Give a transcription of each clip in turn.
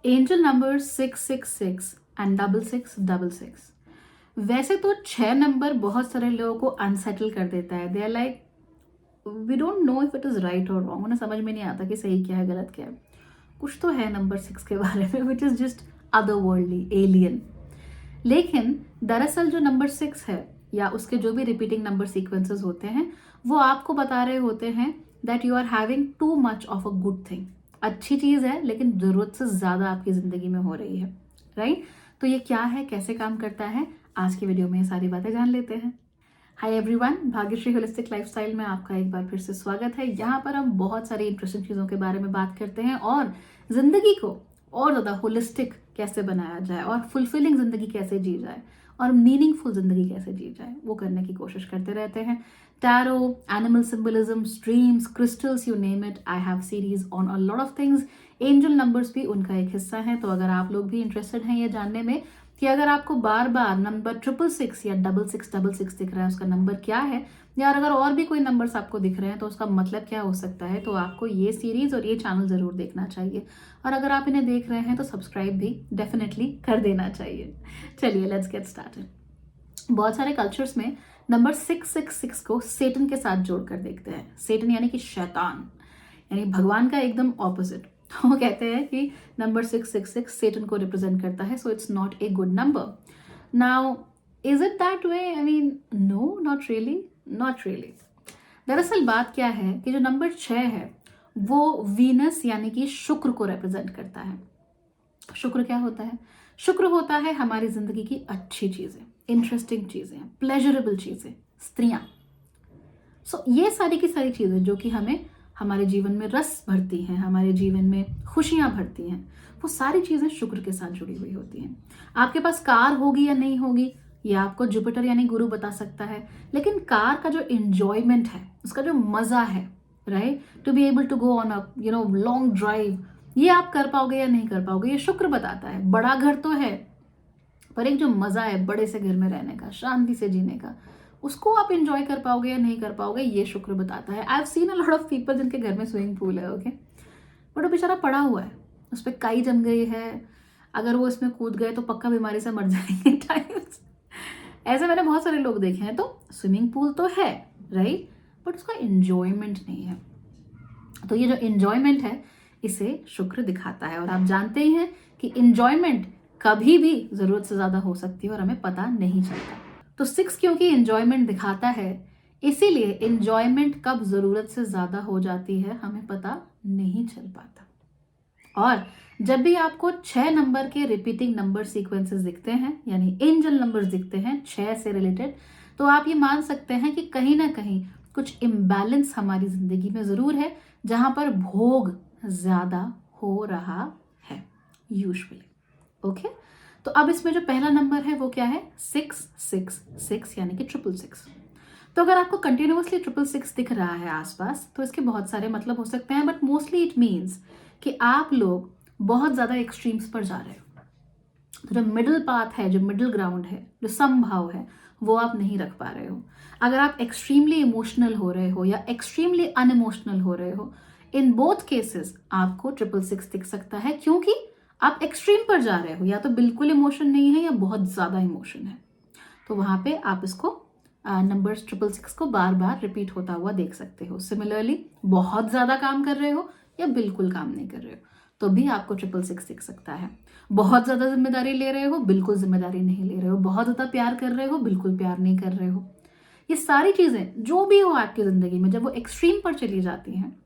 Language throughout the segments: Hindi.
Angel number 666 and 6666। वैसे तो 6 नंबर बहुत सारे लोगों को अनसेटल कर देता है। They are like we don't know if it is right और रॉन्ग। उन्हें समझ में नहीं आता कि सही क्या है गलत क्या है। कुछ तो है नंबर 6 के बारे में which is just other worldly alien. लेकिन दरअसल जो नंबर 6 है या उसके जो भी रिपीटिंग नंबर सीक्वेंसेस होते हैं वो आपको बता रहे होते हैं that you are having too much of a good thing. अच्छी चीज है लेकिन जरूरत से ज्यादा आपकी जिंदगी में हो रही है, राइट? तो ये क्या है, कैसे काम करता है, आज की वीडियो में ये सारी बातें जान लेते हैं। Hi everyone, Bhagyashree holistic lifestyle में आपका एक बार फिर से स्वागत है। यहाँ पर हम बहुत सारी इंटरेस्टिंग चीज़ों के बारे में बात करते हैं और जिंदगी को और ज़्यादा होलिस्टिक कैसे बनाया जाए और फुलफिलिंग जिंदगी कैसे जी जाए और मीनिंगफुल जिंदगी कैसे जी जाए वो करने की कोशिश करते रहते हैं। Tarot, animal symbolism, dreams, crystals, you name it, I have series on a lot of things. Angel numbers भी उनका एक हिस्सा है। तो अगर आप लोग भी इंटरेस्टेड हैं ये जानने में कि अगर आपको बार बार नंबर 666 या 6666 दिख रहा है उसका नंबर क्या है, या अगर और भी कोई नंबर्स आपको दिख रहे हैं तो उसका मतलब क्या हो सकता है, तो आपको ये सीरीज और ये चैनल जरूर देखना चाहिए। और अगर आप इन्हें देख रहे हैं तो सब्सक्राइब भी डेफिनेटली कर देना चाहिए। चलिए लेट्स गेट स्टार्टेड। बहुत सारे कल्चर्स में नंबर 666 को सेटन के साथ जोड़कर देखते हैं। सेटन यानी कि शैतान, यानी भगवान का एकदम ऑपोजिट। तो वो कहते हैं कि नंबर 666 सेटन को रिप्रेजेंट करता है, so it's not a good number. Now is it that way? I mean no, not really, not really. दरअसल बात क्या है कि जो नंबर 6 है वो वीनस यानी कि शुक्र को रिप्रेजेंट करता है। शुक्र क्या होता है? शुक्र होता है हमारी जिंदगी की अच्छी चीजें, इंटरेस्टिंग चीजें, प्लेजरेबल चीजें, स्त्रियां। सो ये सारी की सारी चीजें जो कि हमें हमारे जीवन में रस भरती हैं, हमारे जीवन में खुशियां भरती हैं, वो सारी चीजें शुक्र के साथ जुड़ी हुई होती हैं। आपके पास कार होगी या नहीं होगी ये आपको जुपिटर यानी गुरु बता सकता है, लेकिन कार का जो इंजॉयमेंट है, उसका जो मजा है, right, to be able to go on a long drive, ये आप कर पाओगे या नहीं कर पाओगे ये शुक्र बताता है। बड़ा घर तो है पर एक जो मजा है बड़े से घर में रहने का, शांति से जीने का, उसको आप इंजॉय कर पाओगे या नहीं कर पाओगे ये शुक्र बताता है। I have seen a lot of people जिनके घर में स्विमिंग पूल है, ओके, बट वो बेचारा पड़ा हुआ है, उस पर काई जम गई है, अगर वो इसमें कूद गए तो पक्का बीमारी से मर जाएंगे टाइम्स। ऐसे मैंने बहुत सारे लोग देखे हैं। तो स्विमिंग पूल तो है, राइट, बट उसका इंजॉयमेंट नहीं है। तो ये जो इंजॉयमेंट है इसे शुक्र दिखाता है। और आप जानते ही हैं कि इंजॉयमेंट कभी भी जरूरत से ज्यादा हो सकती है और हमें पता नहीं चलता। तो 6 क्योंकि इंजॉयमेंट दिखाता है, इसीलिए इंजॉयमेंट कब जरूरत से ज्यादा हो जाती है हमें पता नहीं चल पाता। और जब भी आपको 6 नंबर के रिपीटिंग नंबर सीक्वेंसेस दिखते हैं, यानी एंजल नंबर्स दिखते हैं 6 से रिलेटेड, तो आप ये मान सकते हैं कि कहीं ना कहीं कुछ इम्बैलेंस हमारी जिंदगी में जरूर है, जहां पर भोग ज्यादा हो रहा है यूजुअली। ओके, तो अब इसमें जो पहला नंबर है वो क्या है? 666 यानी कि 666। तो अगर आपको कंटिन्यूअसली 666 दिख रहा है आसपास तो इसके बहुत सारे मतलब हो सकते हैं, बट मोस्टली इट मीन्स कि आप लोग बहुत ज्यादा एक्सट्रीम्स पर जा रहे हो। तो जो मिडिल पाथ है, जो मिडिल ग्राउंड है, जो समभाव है, वो आप नहीं रख पा रहे हो। अगर आप एक्सट्रीमली इमोशनल हो रहे हो या एक्सट्रीमली अनइमोशनल हो रहे हो, इन बोथ केसेस आपको 666 दिख सकता है, क्योंकि आप एक्सट्रीम पर जा रहे हो, या तो बिल्कुल इमोशन नहीं है या बहुत ज्यादा इमोशन है। तो वहां पे आप इसको नंबर 666 को बार बार रिपीट होता हुआ देख सकते हो। सिमिलरली बहुत ज्यादा काम कर रहे हो या बिल्कुल काम नहीं कर रहे हो तो भी आपको 666 दिख सकता है। बहुत ज्यादा जिम्मेदारी ले रहे हो, बिल्कुल जिम्मेदारी नहीं ले रहे हो, बहुत ज्यादा प्यार कर रहे हो, बिल्कुल प्यार नहीं कर रहे हो, ये सारी चीजें जो भी हो आपकी जिंदगी में जब वो एक्सट्रीम पर चली जाती हैं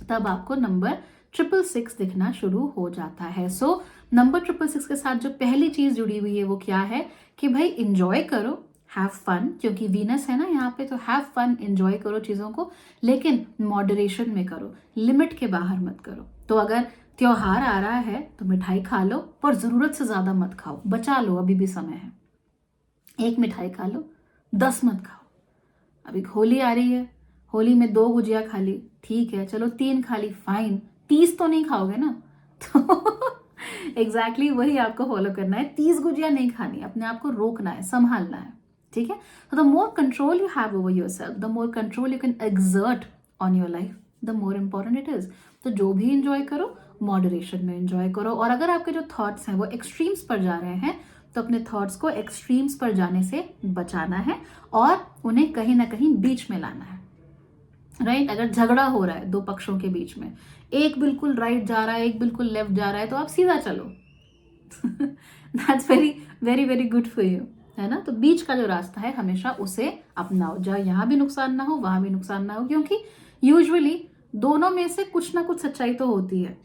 तब आपको नंबर 666 दिखना शुरू हो जाता है। सो नंबर 666 के साथ जो पहली चीज जुड़ी हुई है वो क्या है कि भाई इंजॉय करो, हैव फन, क्योंकि वीनस है ना यहाँ पे, तो हैव फन, इंजॉय करो चीजों को, लेकिन मॉडरेशन में करो, लिमिट के बाहर मत करो। तो अगर त्योहार आ रहा है तो मिठाई खा लो, पर जरूरत से ज्यादा मत खाओ, बचा लो, अभी भी समय है। एक मिठाई खा लो, 10 मत खाओ। अभी होली आ रही है, होली में 2 गुजिया खा ली, ठीक है, चलो 3 खा ली, फाइन, 30 तो नहीं खाओगे ना। तो एग्जैक्टली वही आपको फॉलो करना है। 30 गुजिया नहीं खानी, अपने आप को रोकना है, संभालना है, ठीक है। तो the more control you have over yourself, the more control you can exert on your life, the more important it is. तो जो भी इंजॉय करो मॉडरेशन में एंजॉय करो। और अगर आपके जो थॉट्स हैं वो एक्सट्रीम्स पर जा रहे हैं तो अपने थॉट्स को एक्सट्रीम्स पर जाने से बचाना है और उन्हें कहीं ना कहीं बीच में लाना है, राइट? अगर झगड़ा हो रहा है दो पक्षों के बीच में, एक बिल्कुल राइट जा रहा है, एक बिल्कुल लेफ्ट जा रहा है, तो आप सीधा चलो। That's very very very good for you, है ना? तो बीच का जो रास्ता है हमेशा उसे अपनाओ, जहाँ यहाँ भी नुकसान ना हो वहां भी नुकसान ना हो, क्योंकि यूजुअली दोनों में से कुछ ना कुछ सच्चाई तो होती है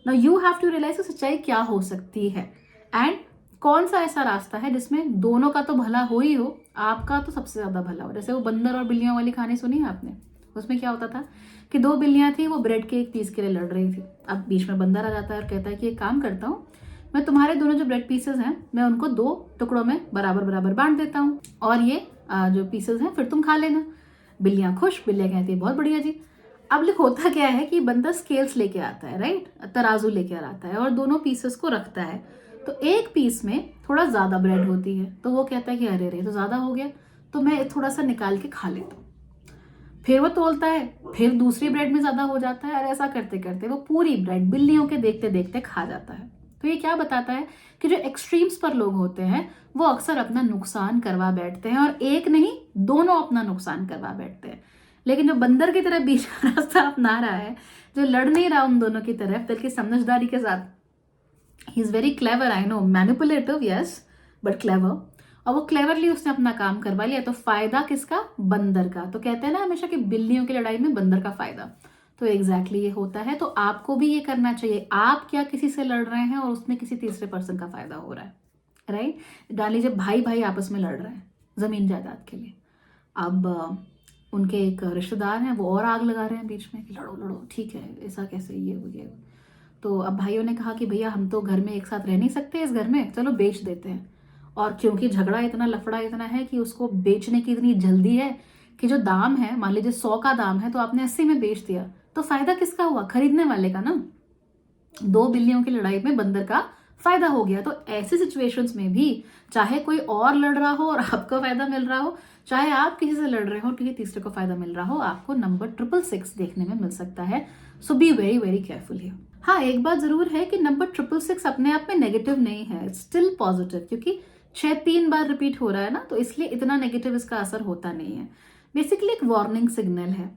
ना। यू हैव टू रियलाइज सच्चाई क्या हो सकती है एंड कौन सा ऐसा रास्ता है जिसमें दोनों का तो भला हो ही हो, आपका तो सबसे ज्यादा भला हो। जैसे वो बंदर और बिल्लियों वाली कहानी सुनी है आपने? उसमें क्या होता था कि दो बिल्लियां थी, वो ब्रेड के एक पीस के लिए लड़ रही थी। अब बीच में बंदर आ जाता है और कहता है कि एक काम करता हूँ, मैं तुम्हारे दोनों जो ब्रेड पीसेस हैं मैं उनको दो टुकड़ों में बराबर बराबर बांट देता हूँ और ये जो पीसेस हैं फिर तुम खा लेना। बिल्लियां खुश, बिल्लियां कहती है बहुत बढ़िया जी। अब लिख होता क्या है कि बंदा स्केल्स लेके आता है, राइट? तराजू लेके आता है और दोनों पीसेस को रखता है। तो एक पीस में थोड़ा ज्यादा ब्रेड होती है तो वो कहता है कि अरे रे तो ज्यादा हो गया, तो मैं थोड़ा सा निकाल के खा लेता हूँ। फिर वो तोलता है, फिर दूसरी ब्रेड में ज्यादा हो जाता है और ऐसा करते करते वो पूरी ब्रेड बिल्लियों के देखते देखते खा जाता है। तो ये क्या बताता है कि जो एक्सट्रीम्स पर लोग होते हैं वो अक्सर अपना नुकसान करवा बैठते हैं, और एक नहीं दोनों अपना नुकसान करवा बैठते हैं। लेकिन जो बंदर की तरह बीच का रास्ता अपना रहा है, जो लड़ नहीं रहा उन दोनों की तरफ बल्कि समझदारी के साथ, he is very clever, I know, manipulative yes but clever, और वो क्लेवरली उसने अपना काम करवा लिया। तो फायदा किसका? बंदर का। तो कहते हैं ना हमेशा कि बिल्लियों की लड़ाई में बंदर का फायदा, तो एग्जैक्टली ये होता है। तो आपको भी ये करना चाहिए। आप क्या किसी से लड़ रहे हैं और उसमें किसी तीसरे पर्सन का फायदा हो रहा है, राइट? डाल लीजिए भाई भाई आपस में लड़ रहे हैं जमीन जायदाद के लिए। अब उनके एक रिश्तेदार हैं, वो और आग लगा रहे हैं बीच में कि लड़ो लड़ो, ठीक है, ऐसा कैसे, ये हो गया। तो अब भाइयों ने कहा कि भैया हम तो घर में एक साथ रह नहीं सकते इस घर में, चलो बेच देते हैं। और क्योंकि झगड़ा इतना लफड़ा इतना है कि उसको बेचने की इतनी जल्दी है कि जो दाम है, मान लीजिए 100 का दाम है तो आपने 80 में बेच दिया, तो फायदा किसका हुआ? खरीदने वाले का ना। दो बिल्लियों की लड़ाई में बंदर का फायदा हो गया। तो ऐसी सिचुएशंस में भी चाहे कोई और लड़ रहा हो और आपको फायदा मिल रहा हो, चाहे आप किसी से लड़ रहे हो और किसी तीसरे को फायदा मिल रहा हो, आपको नंबर 666 देखने में मिल सकता है। So be very very careful here. हाँ, एक बात जरूर है कि नंबर 666 अपने आप में नेगेटिव नहीं है, इट्स स्टिल पॉजिटिव, क्योंकि 3 बार रिपीट हो रहा है ना, तो इसलिए इतना नेगेटिव इसका असर होता नहीं है। बेसिकली एक वार्निंग सिग्नल है।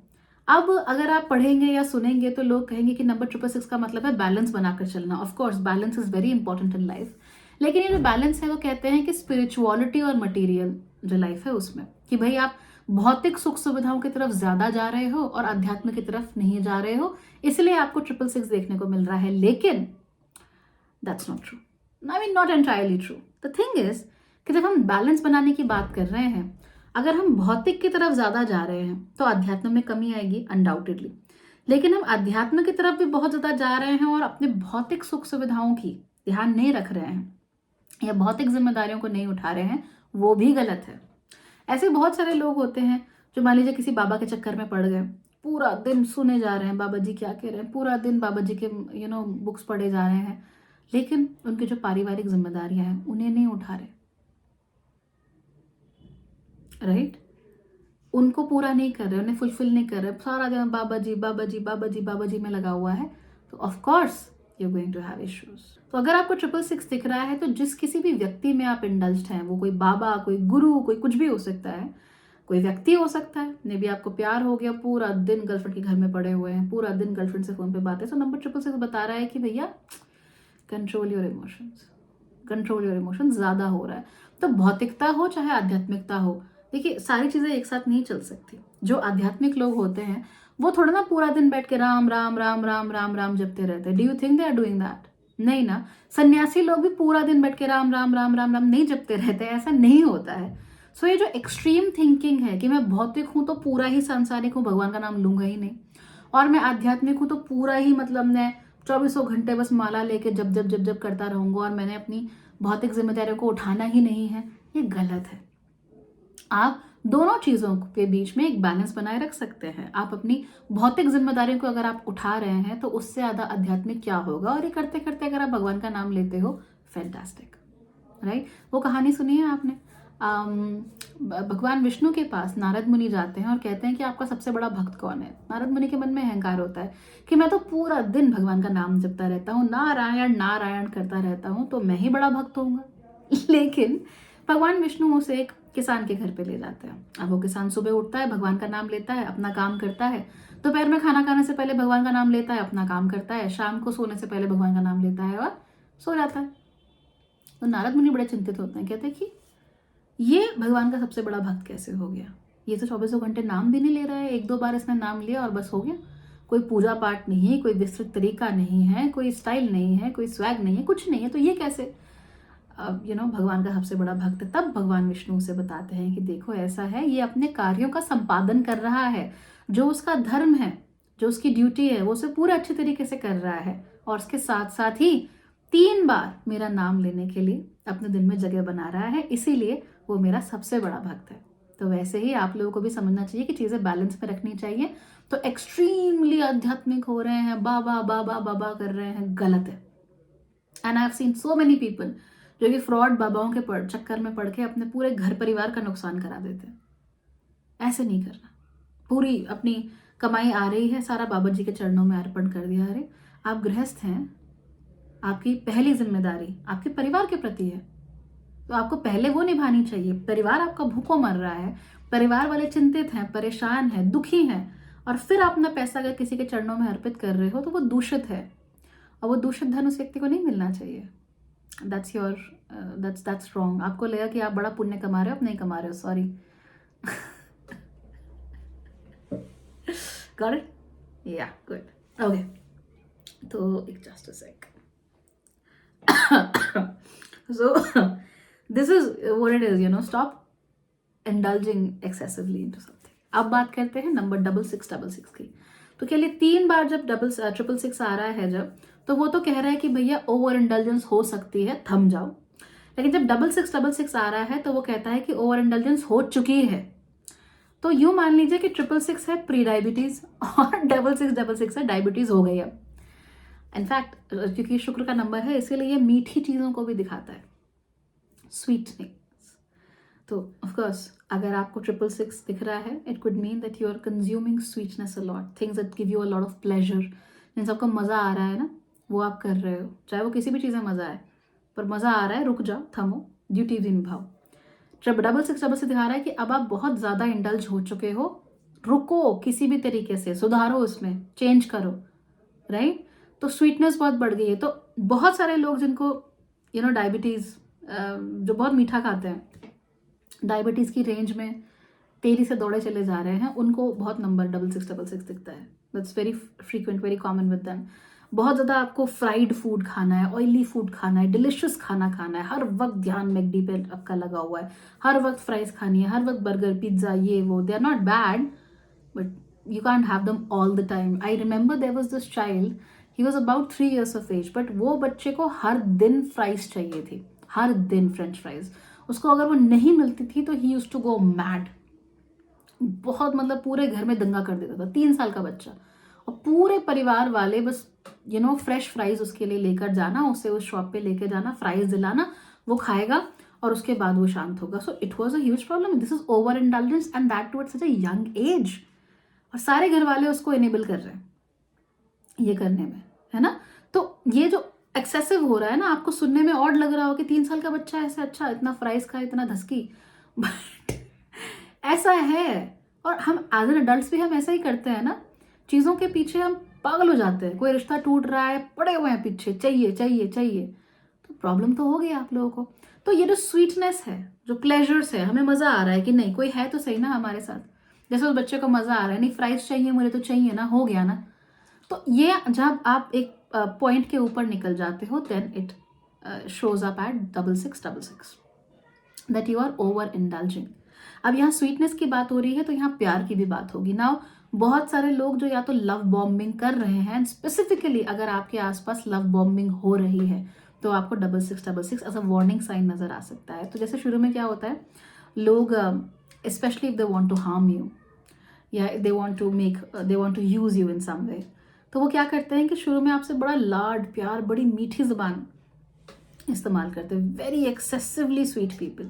अब अगर आप पढ़ेंगे या सुनेंगे तो लोग कहेंगे कि नंबर 666 का मतलब है बैलेंस बनाकर चलना। Of course balance is very important in life, लेकिन ये जो बैलेंस है वो कहते हैं कि स्पिरिचुअलिटी और मटेरियल जो लाइफ है उसमें, कि भाई आप भौतिक सुख सुविधाओं की तरफ ज्यादा जा रहे हो और अध्यात्म की तरफ नहीं जा रहे हो, इसलिए आपको 666 देखने को मिल रहा है। लेकिन that's not true, I mean not entirely true. The thing is कि जब हम बैलेंस बनाने की बात कर रहे हैं, अगर हम भौतिक की तरफ ज्यादा जा रहे हैं तो अध्यात्म में कमी आएगी अनडाउटेडली। लेकिन हम अध्यात्म की तरफ भी बहुत ज्यादा जा रहे हैं और अपने भौतिक सुख सुविधाओं की ध्यान नहीं रख रहे हैं या भौतिक जिम्मेदारियों को नहीं उठा रहे हैं, वो भी गलत है। ऐसे बहुत सारे लोग होते हैं जो मान लीजिए किसी बाबा के चक्कर में पड़ गए, पूरा दिन सुने जा रहे हैं बाबा जी क्या कह रहे हैं, पूरा दिन बाबा जी के बुक्स पढ़े जा रहे हैं, लेकिन उनकी जो पारिवारिक जिम्मेदारियां हैं उन्हें नहीं उठा रहे, राइट? उनको पूरा नहीं कर रहे, उन्हें फुलफिल नहीं कर रहे, सारा दिन बाबा जी बाबा जी बाबा जी बाबा जी में लगा हुआ है, तो of course you going to have issues. तो अगर आपको 666 दिख रहा है तो जिस किसी भी व्यक्ति में आप इंडल्ज्ड हैं, वो कोई बाबा, कोई गुरु, कोई कुछ भी हो सकता है, कोई व्यक्ति हो सकता है, मे बी आपको प्यार हो गया, पूरा दिन गर्लफ्रेंड के घर में पड़े हुए हैं, पूरा दिन गर्लफ्रेंड से फोन पे बातें, तो नंबर 666 बता रहा है कि भैया control your emotions, control your emotions ज्यादा हो रहा है। तो भौतिकता हो चाहे आध्यात्मिकता हो, देखिए सारी चीजें एक साथ नहीं चल सकती। जो आध्यात्मिक लोग होते हैं वो थोड़ा ना पूरा दिन बैठ के राम राम राम राम राम राम जपते रहते हैं। Do you think they are doing that? नहीं ना। सन्यासी लोग भी पूरा दिन बैठ के राम राम राम राम राम नहीं जपते रहते हैं, ऐसा नहीं होता है। सो ये जो एक्सट्रीम थिंकिंग है कि मैं भौतिक हूं तो पूरा ही सांसारिक हूं, भगवान का नाम लूंगा ही नहीं, और मैं आध्यात्मिक हूं तो पूरा ही मतलब मैं 24 घंटे बस माला लेके जब जब जब जब करता रहूंगा और मैंने अपनी भौतिक जिम्मेदारियों को उठाना ही नहीं है, ये गलत है। आप दोनों चीजों के बीच में एक बैलेंस बनाए रख सकते हैं। आप अपनी भौतिक जिम्मेदारियों को अगर आप उठा रहे हैं तो उससे ज्यादा आध्यात्मिक क्या होगा, और ये करते करते अगर आप भगवान का नाम लेते हो, फैंटास्टिक, राइट? वो कहानी सुनी है आपने, भगवान विष्णु के पास नारद मुनि जाते हैं और कहते हैं कि आपका सबसे बड़ा भक्त कौन है। नारद मुनि के मन में अहंकार होता है कि मैं तो पूरा दिन भगवान का नाम जपता रहता हूँ, नारायण नारायण करता रहता हूँ, तो मैं ही बड़ा भक्त होऊंगा। लेकिन भगवान विष्णु उसे एक किसान के घर पे ले जाते हैं। अब वो किसान सुबह उठता है, भगवान का नाम लेता है, अपना काम करता है, दोपहर में खाना खाने से पहले भगवान का नाम लेता है, अपना काम करता है, शाम को सोने से पहले भगवान का नाम लेता है और सो जाता है। तो नारद मुनि बड़े चिंतित होते हैं, कहते हैं कि ये भगवान का सबसे बड़ा भक्त कैसे हो गया? ये तो 24 घंटे नाम भी नहीं ले रहा है, 1-2 बार इसने नाम लिया और बस हो गया। कोई पूजा पाठ नहीं, कोई विस्तृत तरीका नहीं है, कोई स्टाइल नहीं है, कोई स्वैग नहीं है, कुछ नहीं है, तो ये कैसे भगवान का सबसे बड़ा भक्त है? तब भगवान विष्णु उसे बताते हैं कि देखो ऐसा है, ये अपने कार्यों का संपादन कर रहा है, जो उसका धर्म है, जो उसकी ड्यूटी है, वो उसे पूरा अच्छे तरीके से कर रहा है, और उसके साथ साथ ही 3 बार मेरा नाम लेने के लिए अपने दिल में जगह बना रहा है, इसीलिए वो मेरा सबसे बड़ा भक्त है। तो वैसे ही आप लोगों को भी समझना चाहिए कि चीजें बैलेंस में रखनी चाहिए। तो एक्सट्रीमली आध्यात्मिक हो रहे हैं, बाबा बाबा बाबा कर रहे हैं, गलत है। And I have seen so many people जो कि फ्रॉड बाबाओं के चक्कर में पड़ के अपने पूरे घर परिवार का नुकसान करा देते हैं। ऐसे नहीं करना। पूरी अपनी कमाई आ रही है, सारा बाबा जी के चरणों में अर्पण कर दिया। अरे आप गृहस्थ हैं, आपकी पहली जिम्मेदारी आपके परिवार के प्रति है, तो आपको पहले वो निभानी चाहिए। परिवार आपका भूखों मर रहा है, परिवार वाले चिंतित हैं, परेशान हैं, दुखी हैं, और फिर आप अपना पैसा अगर किसी के चरणों में अर्पित कर रहे हो तो वो दूषित है, और वो दूषित धन उस व्यक्ति को नहीं मिलना चाहिए। That's wrong. आपको लगा कि आप बड़ा पुण्य कमा रहे हो, आप नहीं कमा रहे हो, sorry. Got it? Yeah good, okay. तो एक just a sec. So this is what it is, stop indulging excessively into something. अब बात करते हैं नंबर 6666 की। तो क्या 3 बार जब 666 आ रहा है जब, तो वो तो कह रहा है कि भैया ओवर इंडल्जेंस हो सकती है, थम जाओ। लेकिन जब 6666 आ रहा है तो वो कहता है कि ओवर इंडल्जेंस हो चुकी है। तो यूं मान लीजिए कि 666 है प्री डायबिटीज और 6666 है डायबिटीज हो गई अब। इनफैक्ट क्योंकि शुक्र का नंबर है इसीलिए ये मीठी चीजों को भी दिखाता है, स्वीटनेस। तो ऑफ कोर्स अगर आपको 666 दिख रहा है, it could mean that you are consuming sweetness a lot, things that give you a lot of pleasure. जिन सबको मजा आ रहा है ना, वो आप कर रहे हो, चाहे वो किसी भी चीज़ में मजा आए, पर मजा आ रहा है, रुक जाओ, थमो, ड्यूटी भी निभाओ। जब 6666 दिखा रहा है कि अब आप बहुत ज्यादा इंडल्ज हो चुके हो, रुको, किसी भी तरीके से सुधारो, उसमें चेंज करो, राइट? तो स्वीटनेस बहुत बढ़ गई है। तो बहुत सारे लोग जिनको डायबिटीज, जो बहुत मीठा खाते हैं, डायबिटीज की रेंज में तेजी से दौड़े चले जा रहे हैं, उनको बहुत नंबर 6666 दिखता है। That's very frequent, very common with them. बहुत ज़्यादा आपको फ्राइड फूड खाना है, ऑयली फूड खाना है, डिलिशियस खाना खाना है, हर वक्त ध्यान मैकडी पे आपका लगा हुआ है, हर वक्त फ्राइज खानी है, हर वक्त बर्गर पिज्ज़ा ये वो। They are not bad, but you can't have them all the time. I remember there was this child, he was about 3 years of age, but वो बच्चे को हर दिन फ्राइज चाहिए थी, हर दिन फ्रेंच फ्राइज। उसको अगर वो नहीं मिलती थी तो he used to go mad, बहुत मतलब पूरे घर में दंगा कर देता था। 3 साल का बच्चा, और पूरे परिवार वाले बस फ्रेश फ्राइज उसके लिए लेकर जाना, उसे उस शॉप पे लेकर जाना, फ्राइज दिलाना, वो खाएगा और उसके बाद वो शांत होगा। So it was a huge problem. This is overindulgence and that too at such a young age, और सारे घर वाले उसको इनेबल कर रहे हैं ये करने में, है ना? तो ये जो एक्सेसिव हो रहा है ना, आपको सुनने में ऑड लग रहा हो कि 3 साल का बच्चा ऐसे अच्छा इतना फ्राइज खाए, इतना धसकी, बट ऐसा है। और हम एज एन अडल्ट भी हम ऐसा ही करते हैं ना, चीज़ों के पीछे हम पागल हो जाते हैं। कोई रिश्ता टूट रहा है, पड़े हुए हैं पीछे, चाहिए चाहिए चाहिए, तो प्रॉब्लम तो हो गई आप लोगों को। तो ये जो स्वीटनेस है, जो प्लेजर्स है, हमें मज़ा आ रहा है कि नहीं, कोई है तो सही ना हमारे साथ, जैसे उस बच्चे को मज़ा आ रहा है, नहीं फ्राइज चाहिए मुझे तो चाहिए ना, हो गया ना। तो ये जब आप एक पॉइंट के ऊपर निकल जाते हो, then it shows up at 6666 that you are overindulging. अब यहाँ स्वीटनेस की बात हो रही है तो यहाँ प्यार की भी बात होगी। नाउ बहुत सारे लोग जो या तो लव बॉम्बिंग कर रहे हैं, स्पेसिफिकली अगर आपके आसपास लव बॉम्बिंग हो रही है तो आपको 6666 एज अ वार्निंग साइन नजर आ सकता है। तो जैसे शुरू में क्या होता है, लोग specially if they want to harm you या they want to use you in some way, तो वो क्या करते हैं कि शुरू में आपसे बड़ा लाड प्यार, बड़ी मीठी जुबान इस्तेमाल करते हैं, वेरी एक्सेसिवली स्वीट पीपल।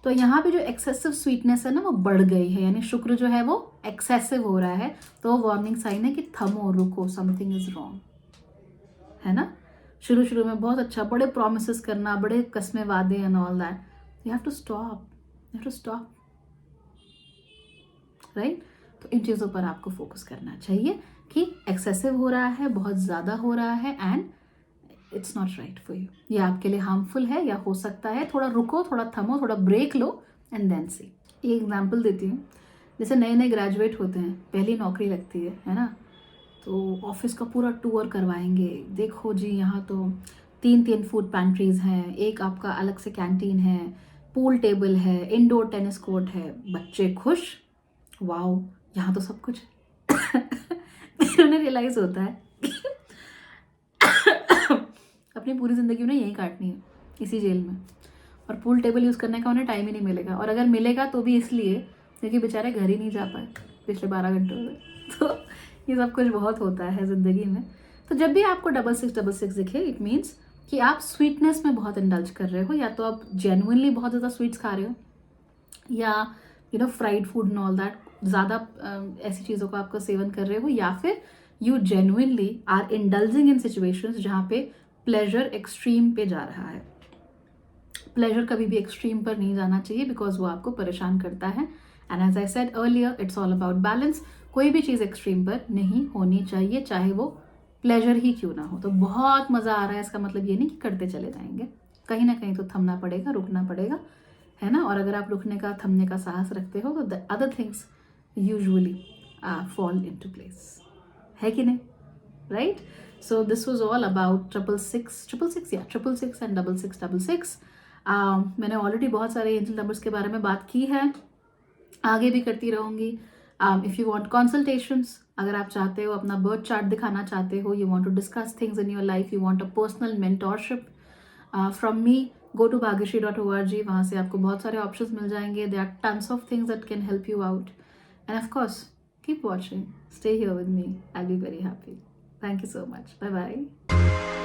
तो यहाँ पे जो एक्सेसिव स्वीटनेस है ना वो बढ़ गई है, यानी शुक्र जो है वो एक्सेसिव हो रहा है, तो वार्निंग साइन है कि थमो, रुको, समथिंग इज रॉन्ग, है ना। शुरू शुरू में बहुत अच्छा, बड़े प्रोमिस करना, बड़े कस्में वादे and all that, you have to stop, you have to stop, right. तो इन चीज़ों पर आपको फोकस करना चाहिए कि एक्सेसिव हो रहा है, बहुत ज़्यादा हो रहा है, and it's not right for you, ये आपके लिए हार्मफुल है, या हो सकता है थोड़ा रुको, थोड़ा थमो, थोड़ा ब्रेक लो एंड देन सी। एक एग्जाम्पल देती हूँ, जैसे नए नए ग्रेजुएट होते हैं, पहली नौकरी लगती है ना, तो ऑफिस का पूरा टूर करवाएंगे, देखो जी यहाँ तो 3 फूड पैंट्रीज हैं, एक आपका अलग से कैंटीन है, पूल टेबल है, इंडोर टेनिस कोर्ट है, बच्चे खुश, वाओ यहाँ तो सब कुछ फिर उन्हें रियलाइज होता है अपनी पूरी ज़िंदगी उन्हें यहीं काटनी है, इसी जेल में, और पूल टेबल यूज़ करने का उन्हें टाइम ही नहीं मिलेगा, और अगर मिलेगा तो भी इसलिए क्योंकि बेचारे घर ही नहीं जा पाए पिछले 12 घंटों में। तो ये सब कुछ बहुत होता है ज़िंदगी में। तो जब भी आपको 6666 दिखे, इट मीन्स कि आप स्वीटनेस में बहुत इंडल्ज कर रहे हो, या तो आप जेन्युइनली बहुत ज़्यादा स्वीट्स खा रहे हो, या fried food and all that, ज़्यादा ऐसी चीज़ों का आपका सेवन कर रहे हो, या फिर you genuinely are indulging in situations जहाँ पे प्लेजर एक्सट्रीम पे जा रहा है। प्लेजर कभी भी एक्सट्रीम पर नहीं जाना चाहिए, बिकॉज वो आपको परेशान करता है, and as I said earlier, it's all about balance. कोई भी चीज़ एक्सट्रीम पर नहीं होनी चाहिए, चाहे वो प्लेजर ही क्यों ना हो। तो बहुत मज़ा आ रहा है, इसका मतलब ये नहीं कि करते चले जाएंगे, कहीं ना कहीं तो थमना पड़ेगा, रुकना पड़ेगा, है ना। और अगर आप रुकने का, थमने का साहस रखते हो, तो the other things usually fall into place, है कि नहीं, right. So this was all about 666, yeah, 666 and 6666. मैंने ऑलरेडी बहुत सारे एंजल नंबर्स के बारे में बात की है, आगे भी करती रहूँगी। इफ़ यू वांट कंसल्टेशंस, अगर आप चाहते हो अपना बर्थ चार्ट दिखाना चाहते हो, you want to discuss things in your life, you want a personal mentorship from me, go to bhagyashree.org, वहाँ से आपको बहुत सारे ऑप्शंस मिल जाएंगे। There are tons of things that can help you out, and of course keep watching, stay here with me, I'll be very happy. Thank you so much. Bye bye.